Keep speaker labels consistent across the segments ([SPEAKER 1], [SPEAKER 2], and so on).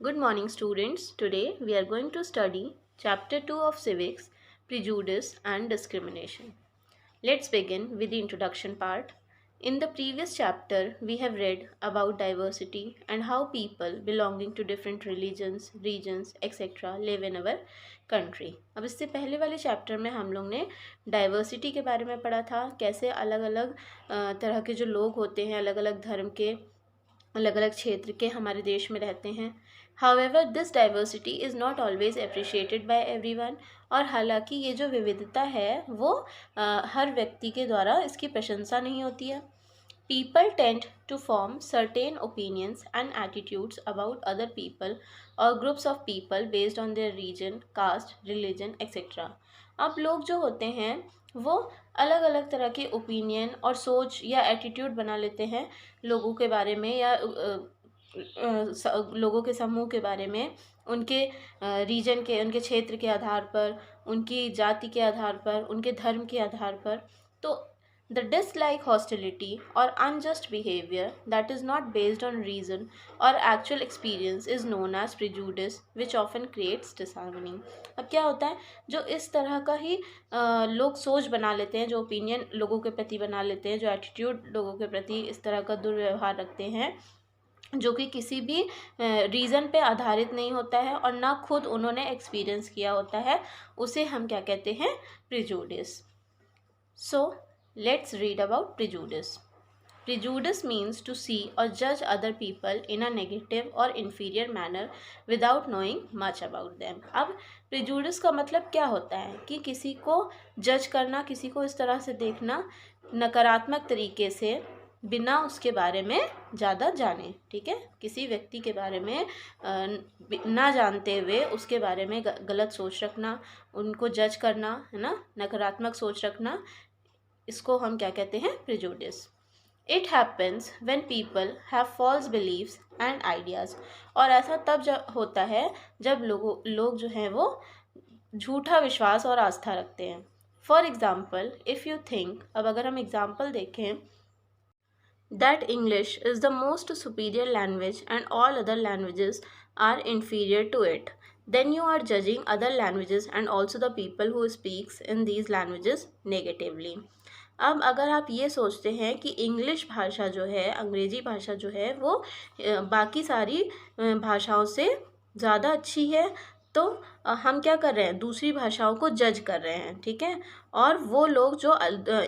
[SPEAKER 1] Good morning, students. Today we are going to study Chapter 2 of Civics, Prejudice and Discrimination. Let's begin with the introduction part. In the previous chapter, we have read about diversity and how people belonging to different religions, regions, etc. live in our country. अब इससे पहले वाले chapter में हम लोग ने diversity के बारे में पढ़ा था, कैसे अलग अलग तरह के जो लोग होते हैं, अलग अलग धर्म के, अलग अलग क्षेत्र के हमारे देश में रहते हैं. However this diversity is not always appreciated by everyone. और हालांकि ये जो विविधता है वो हर व्यक्ति के द्वारा इसकी प्रशंसा नहीं होती है. People tend to form certain opinions and attitudes about other people or groups of people based on their region, caste, religion, etc. अब लोग जो होते हैं वो अलग अलग तरह के ओपिनियन और सोच या एटीट्यूड बना लेते हैं लोगों के बारे में या लोगों के समूह के बारे में, उनके रीजन के, उनके क्षेत्र के आधार पर, उनकी जाति के आधार पर, उनके धर्म के आधार पर. तो the dislike, hostility or unjust behavior that is not based on reason or actual experience is known as prejudice, which often creates disharmony. अब क्या होता है, जो इस तरह का ही लोग सोच बना लेते हैं, जो ओपिनियन लोगों के प्रति बना लेते हैं, जो एटीट्यूड लोगों के प्रति इस तरह का दुर्व्यवहार रखते हैं, जो कि किसी भी रीज़न पे आधारित नहीं होता है और ना खुद उन्होंने एक्सपीरियंस किया होता है, उसे हम क्या कहते हैं, prejudice. So let's read about prejudice. Prejudice means to see or judge other people in a negative or inferior manner without knowing much about them. अब prejudice का मतलब क्या होता है कि किसी को जज करना, किसी को इस तरह से देखना नकारात्मक तरीके से बिना उसके बारे में ज़्यादा जाने. ठीक है, किसी व्यक्ति के बारे में ना जानते हुए उसके बारे में गलत सोच रखना, उनको जज करना, है ना, नकारात्मक सोच रखना, इसको हम क्या कहते हैं, prejudice. It happens when people have false beliefs and ideas. और ऐसा तब होता है जब लोग जो हैं वो झूठा विश्वास और आस्था रखते हैं. For example, if you think, अब अगर हम एग्ज़ाम्पल देखें, that English is the most superior language and all other languages are inferior to it, then you are judging other languages and also the people who speaks in these languages negatively. अब अगर आप ये सोचते हैं कि English भाषा जो है, अंग्रेज़ी भाषा जो है वो बाकी सारी भाषाओं से ज़्यादा अच्छी है, तो हम क्या कर रहे हैं, दूसरी भाषाओं को जज कर रहे हैं. ठीक है, और वो लोग जो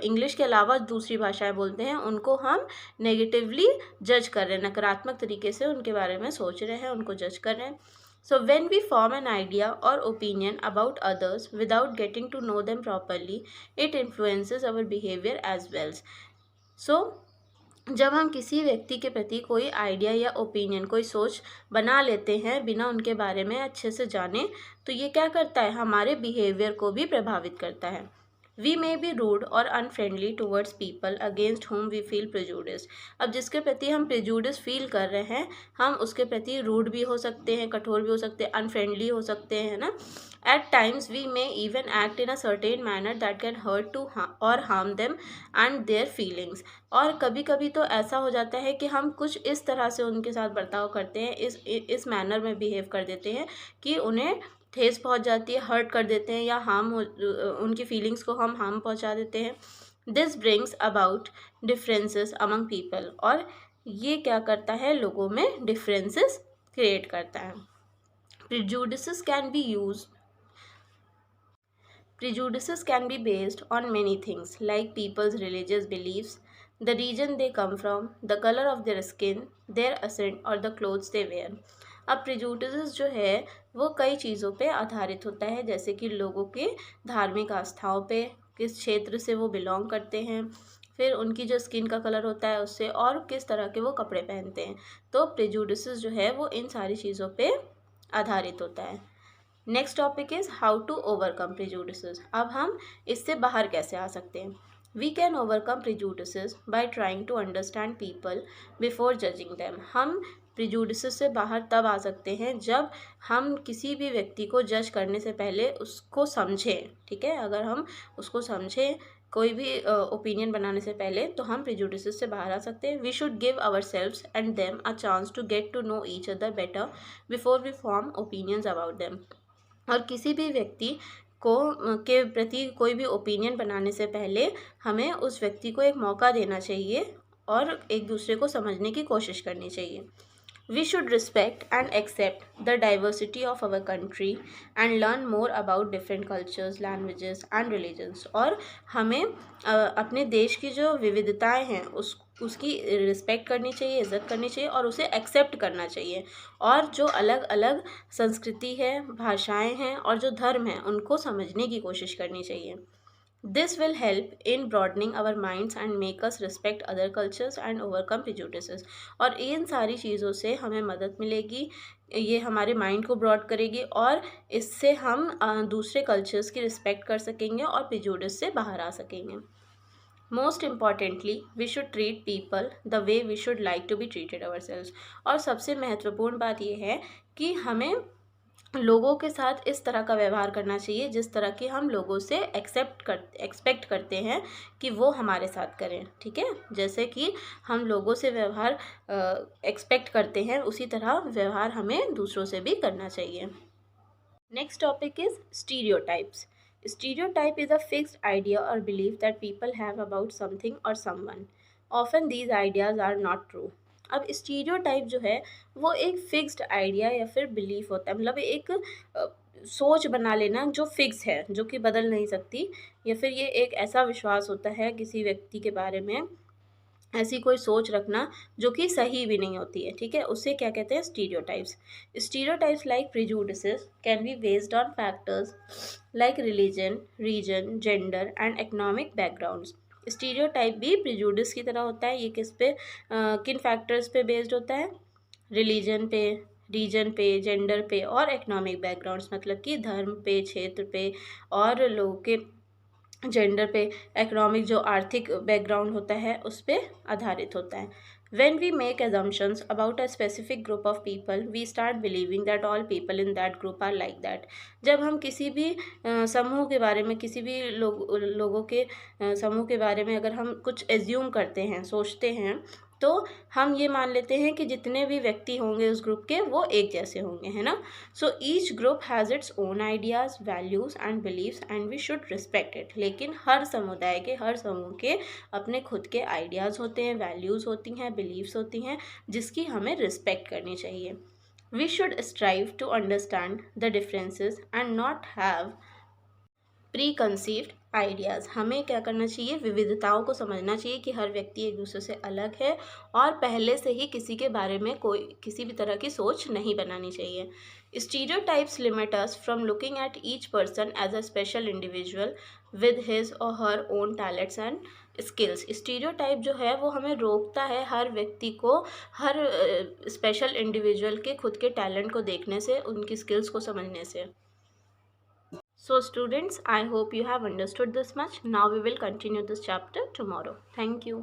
[SPEAKER 1] इंग्लिश के अलावा दूसरी भाषाएं बोलते हैं उनको हम नेगेटिवली जज कर रहे हैं, नकारात्मक तरीके से उनके बारे में सोच रहे हैं, उनको जज कर रहे हैं. So when we form an idea or opinion about others without getting to know them properly, it influences our behavior as well. So जब हम किसी व्यक्ति के प्रति कोई आइडिया या ओपिनियन, कोई सोच बना लेते हैं बिना उनके बारे में अच्छे से जाने, तो ये क्या करता है, हमारे बिहेवियर को भी प्रभावित करता है. We may be rude or unfriendly towards people against whom we feel prejudice. अब जिसके प्रति हम prejudice फील कर रहे हैं, हम उसके प्रति रूड भी हो सकते हैं, कठोर भी हो सकते हैं, अनफ्रेंडली हो सकते हैं, ना. At times we may even act in a certain manner that can hurt to or harm them and their feelings. और कभी कभी तो ऐसा हो जाता है कि हम कुछ इस तरह से उनके साथ बर्ताव करते हैं, इस मैनर में बिहेव कर देते हैं कि उन्हें ठेस पहुंच जाती है, हर्ट कर देते हैं, या उनकी फीलिंग्स को हम हार्म पहुंचा देते हैं. This brings about differences among people. और ये क्या करता है, लोगों में डिफरेंसेस क्रिएट करता है. Prejudices can be based on many things like people's religious beliefs, the region they come from, the color of their skin, their accent or the clothes they wear. अब प्रिजुडिस जो है वो कई चीज़ों पे आधारित होता है, जैसे कि लोगों के धार्मिक आस्थाओं पे, किस क्षेत्र से वो बिलोंग करते हैं, फिर उनकी जो स्किन का कलर होता है उससे, और किस तरह के वो कपड़े पहनते हैं. तो प्रिजुडिस जो है वो इन सारी चीज़ों पे आधारित होता है. Next topic is how to overcome prejudices. अब हम इससे बाहर कैसे आ सकते हैं. We can overcome prejudices by trying to understand people before judging them. हम प्रिजुडिसेस से बाहर तब आ सकते हैं जब हम किसी भी व्यक्ति को जज करने से पहले उसको समझें. ठीक है, अगर हम उसको समझें, कोई भी ओपिनियन बनाने से पहले तो हम प्रेजुडिसेस से बाहर आ सकते हैं. We should give ourselves and them a chance to get to know each other better before we form opinions about them. और किसी भी व्यक्ति को के प्रति कोई भी ओपिनियन बनाने से पहले हमें उस व्यक्ति को एक मौका देना चाहिए और एक दूसरे को समझने की कोशिश करनी चाहिए. We should respect and accept the diversity of our country and learn more about different cultures, languages and religions. और हमें अपने देश की जो विविधताएं हैं उसकी रिस्पेक्ट करनी चाहिए, इज़्ज़त करनी चाहिए और उसे एक्सेप्ट करना चाहिए. और जो अलग अलग संस्कृति है, भाषाएं हैं और जो धर्म हैं उनको समझने की कोशिश करनी चाहिए. This will help in broadening our minds and make us respect other cultures and overcome prejudices. और इन सारी चीज़ों से हमें मदद मिलेगी, ये हमारे माइंड को ब्रॉड करेगी और इससे हम दूसरे कल्चर्स की रिस्पेक्ट कर सकेंगे और प्रेजुडिस से बाहर आ सकेंगे. Most importantly we should treat people the way we should like to be treated ourselves. और सबसे महत्वपूर्ण बात यह है कि हमें लोगों के साथ इस तरह का व्यवहार करना चाहिए जिस तरह की हम लोगों से एक्सपेक्ट करते हैं कि वो हमारे साथ करें. ठीक है, जैसे कि हम लोगों से व्यवहार एक्सपेक्ट करते हैं उसी तरह व्यवहार हमें दूसरों से भी करना चाहिए. Next topic is stereotypes. Stereotype is a fixed idea or belief that people have about something or someone. Often these ideas are not true. अब स्टीरियोटाइप जो है वो एक फिक्स्ड आइडिया या फिर बिलीफ होता है, मतलब एक सोच बना लेना जो फिक्स है, जो कि बदल नहीं सकती, या फिर ये एक ऐसा विश्वास होता है किसी व्यक्ति के बारे में, ऐसी कोई सोच रखना जो कि सही भी नहीं होती है. ठीक है, उसे क्या कहते हैं? Stereotypes. Stereotypes like prejudices can be based on factors like religion, region, gender and economic backgrounds. Stereotype भी प्रेजुडिस की तरह होता है. ये किस पे किन फैक्टर्स पे बेस्ड होता है? रिलीजन पे, रीजन पे, जेंडर पे और इकोनॉमिक बैकग्राउंड्स, मतलब कि धर्म पे, क्षेत्र पे और लोगों के जेंडर पे, इकोनॉमिक जो आर्थिक बैकग्राउंड होता है उस पर आधारित होता है. When we make assumptions about a specific group of people, we start believing that all people in that group are like that. जब हम किसी भी समूह के बारे में, किसी भी लोगों के समूह के बारे में अगर हम कुछ एज्यूम करते हैं, सोचते हैं, तो हम ये मान लेते हैं कि जितने भी व्यक्ति होंगे उस ग्रुप के वो एक जैसे होंगे, है ना. So each group has its own ideas, values and beliefs and we should respect it. लेकिन हर समुदाय के, हर समूह के अपने खुद के आइडियाज़ होते हैं, वैल्यूज़ होती हैं, बिलीव्स होती हैं, जिसकी हमें रिस्पेक्ट करनी चाहिए. We should strive to understand the differences and not have preconceived ideas. हमें क्या करना चाहिए? विविधताओं को समझना चाहिए कि हर व्यक्ति एक दूसरे से अलग है और पहले से ही किसी के बारे में कोई किसी भी तरह की सोच नहीं बनानी चाहिए. Stereotypes limit us from looking at each person as a special individual with his or her own talents and skills. Stereotype जो है वो हमें रोकता है हर व्यक्ति को हर स्पेशल इंडिविजुअल के खुद के टैलेंट को देखने से, उनकी स्किल्स को समझने से. So students, I hope you have understood this much. Now we will continue this chapter tomorrow. Thank you.